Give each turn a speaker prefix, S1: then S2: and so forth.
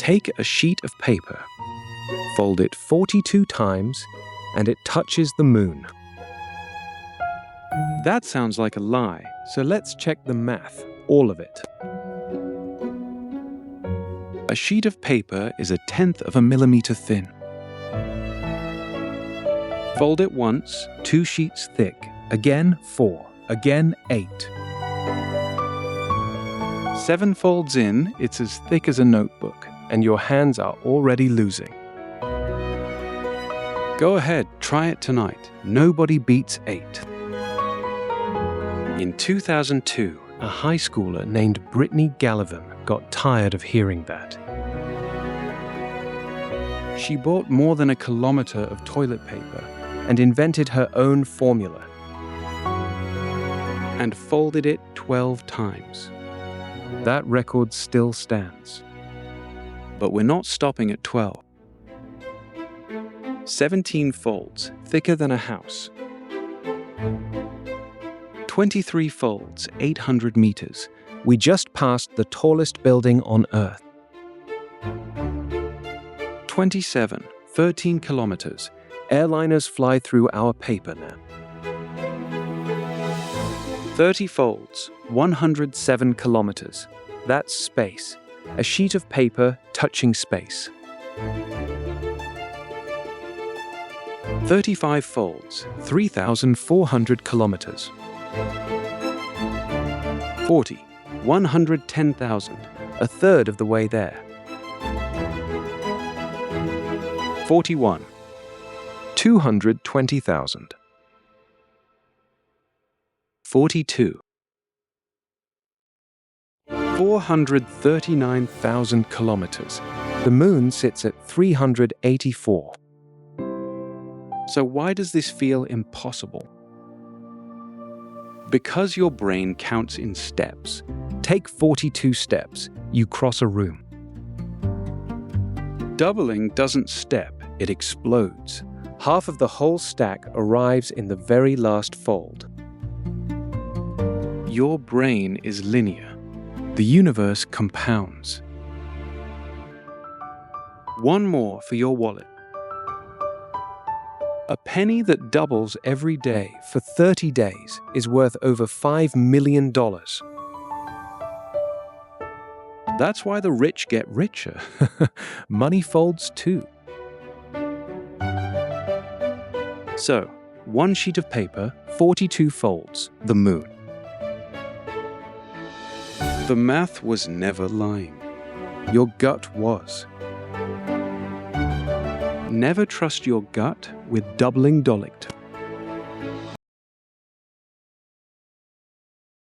S1: Take a sheet of paper, fold it 42 times, and it touches the moon. That sounds like a lie, so let's check the math, all of it. A sheet of paper is 1/10 of a millimeter thin. Fold it once, 2 sheets thick, again 4, again 8. 7 folds in, it's as thick as a notebook, and your hands are already losing. Go ahead, try it tonight. Nobody beats 8. In 2002, a high schooler named Britney Gallivan got tired of hearing that. She bought more than a kilometer of toilet paper and invented her own formula and folded it 12 times. That record still stands. But we're not stopping at 12. 17 folds, thicker than a house. 23 folds, 800 meters. We just passed the tallest building on Earth. 27, 13 kilometers. Airliners fly through our paper now. 30 folds, 107 kilometers. That's space. A sheet of paper touching space. 35 folds, 3,400 kilometers. 40, 110,000, 1/3 of the way there. 41, 220,000. 42, 439,000 kilometers. The moon sits at 384. So why does this feel impossible? Because your brain counts in steps. Take 42 steps, you cross a room. Doubling doesn't step, it explodes. Half of the whole stack arrives in the very last fold. Your brain is linear. The universe compounds. One more for your wallet. A penny that doubles every day for 30 days is worth over $5 million. That's why the rich get richer. Money folds too. So, 1 sheet of paper, 42 folds, the moon. The math was never lying. Your gut was. Never trust your gut with doubling Dolicht.